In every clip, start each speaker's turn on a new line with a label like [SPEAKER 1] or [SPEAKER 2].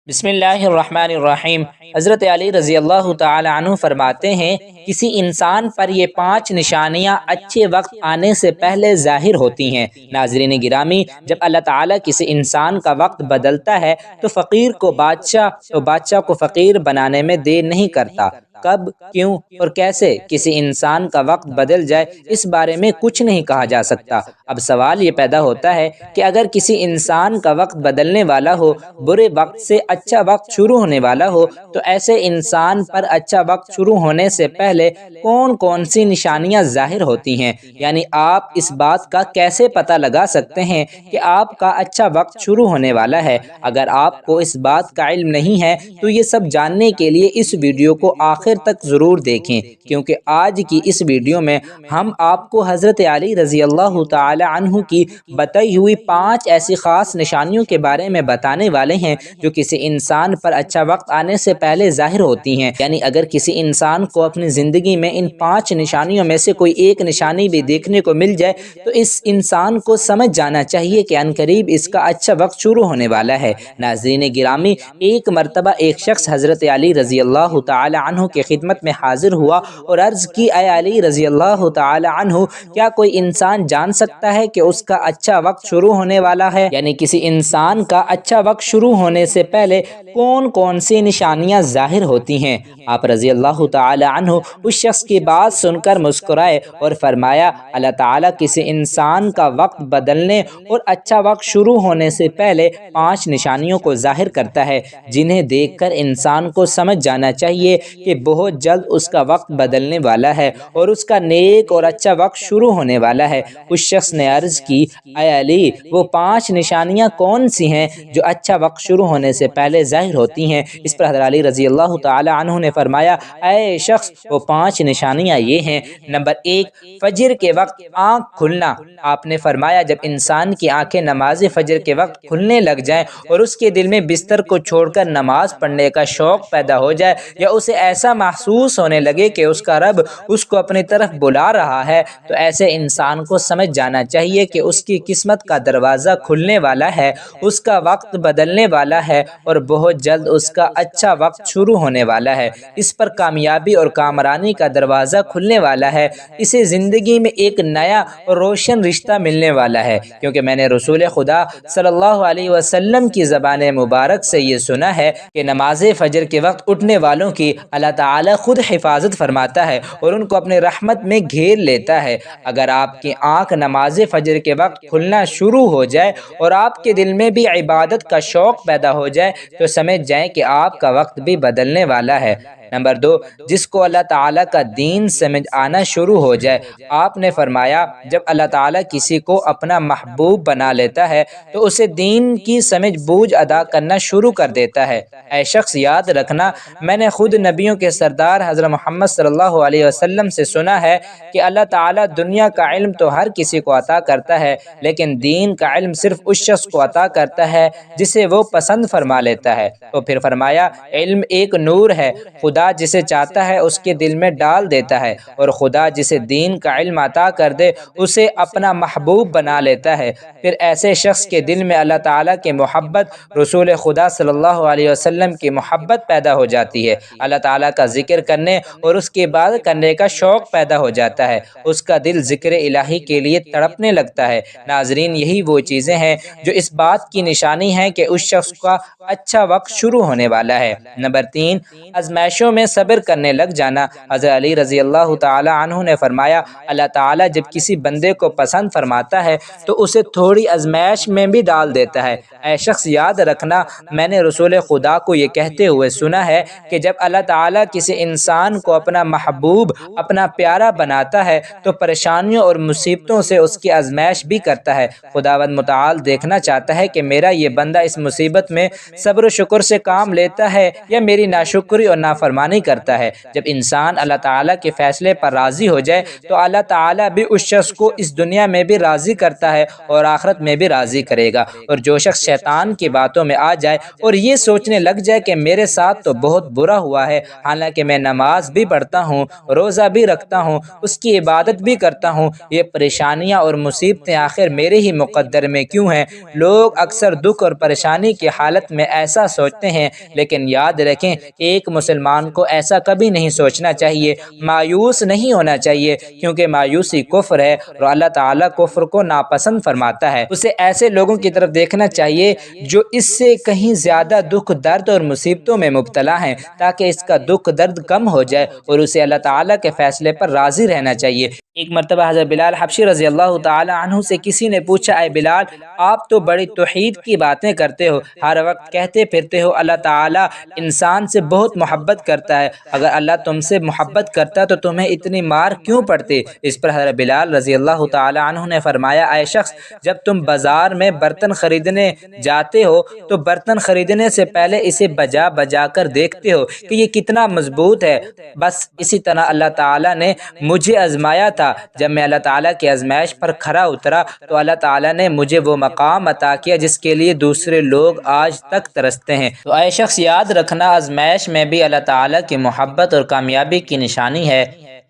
[SPEAKER 1] بسم اللہ الرحمن الرحیم۔ حضرت علی رضی اللہ تعالی عنہ فرماتے ہیں، کسی انسان پر یہ 5 نشانیاں اچھے وقت آنے سے پہلے ظاہر ہوتی ہیں۔ ناظرین گرامی، جب اللہ تعالیٰ کسی انسان کا وقت بدلتا ہے تو فقیر کو بادشاہ کو فقیر بنانے میں دیر نہیں کرتا۔ کب، کیوں اور کیسے کسی انسان کا وقت بدل جائے، اس بارے میں کچھ نہیں کہا جا سکتا۔ اب سوال یہ پیدا ہوتا ہے کہ اگر کسی انسان کا وقت بدلنے والا ہو، برے وقت سے اچھا وقت شروع ہونے والا ہو، تو ایسے انسان پر اچھا وقت شروع ہونے سے پہلے کون کون سی نشانیاں ظاہر ہوتی ہیں؟ یعنی آپ اس بات کا کیسے پتہ لگا سکتے ہیں کہ آپ کا اچھا وقت شروع ہونے والا ہے؟ اگر آپ کو اس بات کا علم نہیں ہے تو یہ سب جاننے کے لیے اس ویڈیو کو آخر تک ضرور دیکھیں، کیونکہ آج کی اس ویڈیو میں ہم آپ کو حضرت علی رضی اللہ تعالی عنہ کی بتائی ہوئی 5 ایسی خاص نشانیوں کے بارے میں بتانے والے ہیں جو کسی انسان پر اچھا وقت آنے سے پہلے ظاہر ہوتی ہیں۔ یعنی اگر کسی انسان کو اپنی زندگی میں ان 5 نشانیوں میں سے کوئی ایک نشانی بھی دیکھنے کو مل جائے تو اس انسان کو سمجھ جانا چاہیے کہ عنقریب اس کا اچھا وقت شروع ہونے والا ہے۔ ناظرین گرامی، ایک مرتبہ ایک شخص حضرت علی رضی اللہ تعالی عنہ کی خدمت میں حاضر ہوا اور عرض کی، اے علی رضی اللہ تعالی عنہ، کیا کوئی انسان جان سکتا ہے کہ اس کا اچھا وقت شروع ہونے والا ہے؟ یعنی کسی انسان کا اچھا وقت شروع ہونے سے پہلے کون کون سی نشانیاں ظاہر ہوتی ہیں؟ آپ رضی اللہ تعالی عنہ اس شخص کی بات سن کر مسکرائے اور فرمایا، اللہ تعالیٰ کسی انسان کا وقت بدلنے اور اچھا وقت شروع ہونے سے پہلے 5 نشانیوں کو ظاہر کرتا ہے، جنہیں دیکھ کر انسان کو سمجھ جانا چاہیے کہ بہت جلد اس کا وقت بدلنے والا ہے اور اس کا نیک اور اچھا وقت شروع ہونے والا ہے۔ اس شخص نے عرض کی، اے علی، وہ 5 نشانیاں کون سی ہیں جو اچھا وقت شروع ہونے سے پہلے ظاہر ہوتی ہیں؟ اس پر حضرت علی رضی اللہ تعالی عنہ نے فرمایا، اے شخص، وہ 5 نشانیاں یہ ہیں۔ نمبر 1، فجر کے وقت آنکھ کھلنا۔ آپ نے فرمایا، جب انسان کی آنکھیں نماز فجر کے وقت کھلنے لگ جائیں اور اس کے دل میں بستر کو چھوڑ کر نماز پڑھنے کا شوق پیدا ہو جائے، یا اسے ایسا محسوس ہونے لگے کہ اس کا رب اس کو اپنی طرف بلا رہا ہے، تو ایسے انسان کو سمجھ جانا چاہیے کہ اس کی قسمت کا دروازہ کھلنے والا ہے، اس کا وقت بدلنے والا ہے اور بہت جلد اس کا اچھا وقت شروع ہونے والا ہے۔ اس پر کامیابی اور کامرانی کا دروازہ کھلنے والا ہے، اسے زندگی میں ایک نیا اور روشن رشتہ ملنے والا ہے، کیونکہ میں نے رسول خدا صلی اللہ علیہ وسلم کی زبان مبارک سے یہ سنا ہے کہ نماز فجر کے وقت اٹھنے والوں کی اللہ تعالیٰ خود حفاظت فرماتا ہے اور ان کو اپنے رحمت میں گھیر لیتا ہے۔ اگر آپ کی آنکھ نماز فجر کے وقت کھلنا شروع ہو جائے اور آپ کے دل میں بھی عبادت کا شوق پیدا ہو جائے تو سمجھ جائیں کہ آپ کا وقت بھی بدلنے والا ہے۔ نمبر 2، جس کو اللہ تعالیٰ کا دین سمجھ آنا شروع ہو جائے۔ آپ نے فرمایا، جب اللہ تعالیٰ کسی کو اپنا محبوب بنا لیتا ہے تو اسے دین کی سمجھ بوجھ ادا کرنا شروع کر دیتا ہے۔ اے شخص، یاد رکھنا، میں نے خود نبیوں کے سردار حضرت محمد صلی اللہ علیہ وسلم سے سنا ہے کہ اللہ تعالیٰ دنیا کا علم تو ہر کسی کو عطا کرتا ہے، لیکن دین کا علم صرف اس شخص کو عطا کرتا ہے جسے وہ پسند فرما لیتا ہے۔ تو پھر فرمایا، علم ایک نور ہے، خدا جسے چاہتا ہے اس کے دل میں ڈال دیتا ہے، اور خدا جسے دین کا علم عطا کر دے اسے اپنا محبوب بنا لیتا ہے۔ پھر ایسے شخص کے دل میں اللہ تعالیٰ کی محبت، رسول خدا صلی اللہ علیہ وسلم کی محبت پیدا ہو جاتی ہے، اللہ تعالیٰ کا ذکر کرنے اور اس کی عبادت کرنے کا شوق پیدا ہو جاتا ہے، اس کا دل ذکر الہی کے لیے تڑپنے لگتا ہے۔ ناظرین، یہی وہ چیزیں ہیں جو اس بات کی نشانی ہیں کہ اس شخص کا اچھا وقت شروع ہونے والا ہے۔ نمبر 3، آزمائشوں میں صبر کرنے لگ جانا۔ حضرت علی رضی اللہ تعالی عنہ نے فرمایا، اللہ تعالیٰ جب کسی بندے کو پسند فرماتا ہے تو اسے تھوڑی آزمائش میں بھی ڈال دیتا ہے۔ اے شخص، یاد رکھنا، میں نے رسول خدا کو یہ کہتے ہوئے سنا ہے کہ جب اللہ تعالیٰ کسی انسان کو اپنا محبوب، اپنا پیارا بناتا ہے تو پریشانیوں اور مصیبتوں سے اس کی آزمائش بھی کرتا ہے۔ خداوند متعال دیکھنا چاہتا ہے کہ میرا یہ بندہ اس مصیبت میں صبر و شکر سے کام لیتا ہے یا میری ناشکری اور نافرمانی نافرمانی کرتا ہے۔ جب انسان اللہ تعالیٰ کے فیصلے پر راضی ہو جائے تو اللہ تعالیٰ بھی اس شخص کو اس دنیا میں بھی راضی کرتا ہے اور آخرت میں بھی راضی کرے گا۔ اور جو شخص شیطان کی باتوں میں آ جائے اور یہ سوچنے لگ جائے کہ میرے ساتھ تو بہت برا ہوا ہے، حالانکہ میں نماز بھی پڑھتا ہوں، روزہ بھی رکھتا ہوں، اس کی عبادت بھی کرتا ہوں، یہ پریشانیاں اور مصیبتیں آخر میرے ہی مقدر میں کیوں ہیں؟ لوگ اکثر دکھ اور پریشانی کی حالت میں ایسا سوچتے ہیں، لیکن یاد رکھیں ایک مسلمان کو ایسا کبھی نہیں سوچنا چاہیے، مایوس نہیں ہونا چاہیے، کیونکہ مایوسی کفر ہے اور اللہ تعالیٰ کفر کو ناپسند فرماتا ہے۔ اسے ایسے لوگوں کی طرف دیکھنا چاہیے جو اس سے کہیں زیادہ دکھ درد اور مصیبتوں میں مبتلا ہیں، تاکہ اس کا دکھ درد کم ہو جائے اور اسے اللہ تعالیٰ کے فیصلے پر راضی رہنا چاہیے۔ ایک مرتبہ حضرت بلال حبشی رضی اللہ تعالی عنہ سے کسی نے پوچھا، اے بلال، آپ تو بڑی توحید کی باتیں کرتے ہو، ہر وقت کہتے پھرتے ہو اللہ تعالیٰ انسان سے بہت محبت کرتا ہے، اگر اللہ تم سے محبت کرتا تو تمہیں اتنی مار کیوں پڑتی؟ اس پر حضرت بلال رضی اللہ تعالی عنہ نے فرمایا، اے شخص، جب تم بازار میں برتن خریدنے جاتے ہو تو برتن خریدنے سے پہلے اسے بجا بجا کر دیکھتے ہو کہ یہ کتنا مضبوط ہے۔ بس اسی طرح اللہ تعالیٰ نے مجھے آزمایا تھا، جب میں اللہ تعالیٰ کی آزمائش پر کھرا اترا تو اللہ تعالیٰ نے مجھے وہ مقام عطا کیا جس کے لیے دوسرے لوگ آج تک ترستے ہیں۔ تو اے شخص، یاد رکھنا آزمائش میں بھی اللہ تعالیٰ کی محبت اور کامیابی کی نشانی ہے۔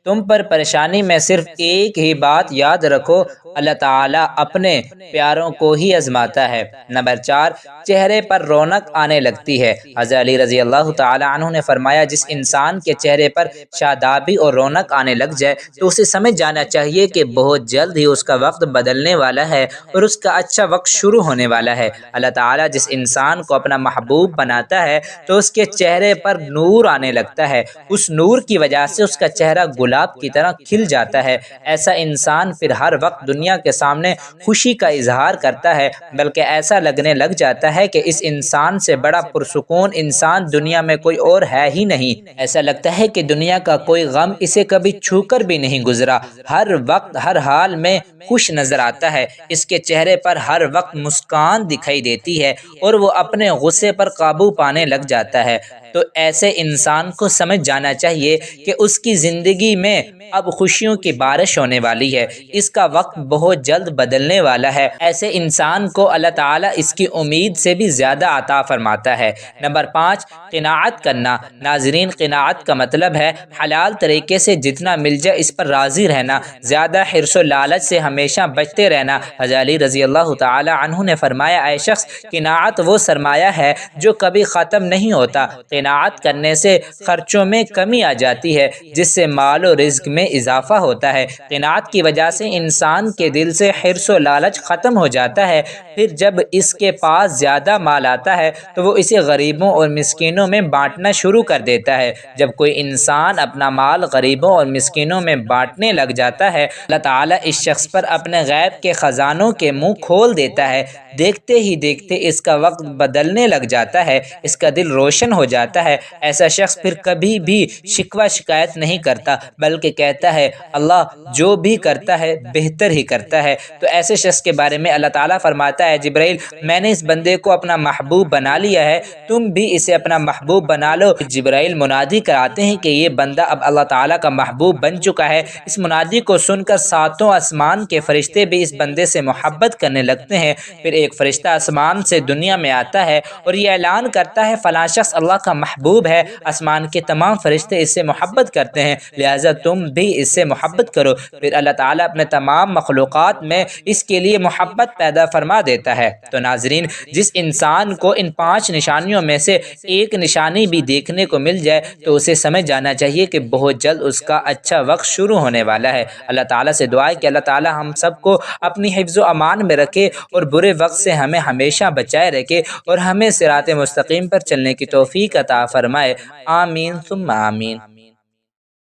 [SPEAKER 1] تم پر پریشانی میں صرف ایک ہی بات یاد رکھو، اللہ تعالیٰ اپنے پیاروں کو ہی آزماتا ہے۔ نمبر 4، چہرے پر رونق آنے لگتی ہے۔ حضرت علی رضی اللہ تعالی عنہ نے فرمایا، جس انسان کے چہرے پر شادابی اور رونق آنے لگ جائے تو اسے سمجھ جانا چاہیے کہ بہت جلد ہی اس کا وقت بدلنے والا ہے اور اس کا اچھا وقت شروع ہونے والا ہے۔ اللہ تعالیٰ جس انسان کو اپنا محبوب بناتا ہے تو اس کے چہرے پر نور آنے لگتا ہے، اس نور کی وجہ سے اس کا چہرہ گلاب کی طرح کھل جاتا ہے۔ ایسا انسان پھر ہر وقت دنیا کے سامنے خوشی کا اظہار کرتا ہے، بلکہ ایسا لگنے لگ جاتا ہے کہ اس انسان سے بڑا پرسکون انسان دنیا میں کوئی اور ہے ہی نہیں۔ ایسا لگتا ہے کہ دنیا کا کوئی غم اسے کبھی چھو کر بھی نہیں گزرا، ہر وقت ہر حال میں خوش نظر آتا ہے، اس کے چہرے پر ہر وقت مسکان دکھائی دیتی ہے اور وہ اپنے غصے پر قابو پانے لگ جاتا ہے۔ تو ایسے انسان کو سمجھ جانا چاہیے کہ اس کی زندگی میں اب خوشیوں کی بارش ہونے والی ہے، اس کا وقت بہت جلد بدلنے والا ہے۔ ایسے انسان کو اللہ تعالیٰ اس کی امید سے بھی زیادہ عطا فرماتا ہے۔ نمبر 5، قناعت کرنا۔ ناظرین، قناعت کا مطلب ہے حلال طریقے سے جتنا مل جائے اس پر راضی رہنا، زیادہ حرص و لالچ سے ہمیشہ بچتے رہنا۔ حضرت علی رضی اللہ تعالی عنہ نے فرمایا، اے شخص، قناعت وہ سرمایہ ہے جو کبھی ختم نہیں ہوتا۔ قناعت کرنے سے خرچوں میں کمی آ جاتی ہے، جس سے مال و رزق میں اضافہ ہوتا ہے۔ قناعت کی وجہ سے انسان کے دل سے حرص و لالچ ختم ہو جاتا ہے، پھر جب اس کے پاس زیادہ مال آتا ہے تو وہ اسے غریبوں اور مسکینوں میں بانٹنا شروع کر دیتا ہے۔ جب کوئی انسان اپنا مال غریبوں اور مسکینوں میں بانٹنے لگ جاتا ہے، اللہ تعالیٰ اس شخص پر اپنے غیب کے خزانوں کے منہ کھول دیتا ہے۔ دیکھتے ہی دیکھتے اس کا وقت بدلنے لگ جاتا ہے، اس کا دل روشن ہو جاتا ہے۔ ایسا شخص پھر کبھی بھی شکوہ شکایت نہیں کرتا، بلکہ کہتا ہے اللہ جو بھی کرتا ہے بہتر ہی کرتا ہے۔ تو ایسے شخص کے بارے میں اللہ تعالیٰ فرماتا ہے، جبرائیل، میں نے اس بندے کو اپنا محبوب بنا لیا ہے، تم بھی اسے اپنا محبوب بنا لو۔ جبرائیل منادی کراتے ہیں کہ یہ بندہ اب اللہ تعالیٰ کا محبوب بن چکا ہے۔ اس منادی کو سن کر ساتوں آسمان کے فرشتے بھی اس بندے سے محبت کرنے لگتے ہیں۔ پھر ایک فرشتہ آسمان سے دنیا میں آتا ہے اور یہ اعلان کرتا ہے فلاں شخص اللہ کا محبوب ہے، آسمان کے تمام فرشتے اس سے محبت کرتے ہیں، لہٰذا تم بھی اس سے محبت کرو۔ پھر اللہ تعالیٰ اپنے تمام مخلوقات میں اس کے لیے محبت پیدا فرما دیتا ہے۔ تو ناظرین، جس انسان کو ان 5 نشانیوں میں سے ایک نشانی بھی دیکھنے کو مل جائے تو اسے سمجھ جانا چاہیے کہ بہت جلد اس کا اچھا وقت شروع ہونے والا ہے۔ اللہ تعالیٰ سے دعا ہے کہ اللہ تعالیٰ ہم سب کو اپنی حفظ و امان میں رکھے اور برے وقت سے ہمیں ہمیشہ بچائے رکھے اور ہمیں صراط مستقیم پر چلنے کی توفیق عطا فرمائے۔ آمین ثم آمین۔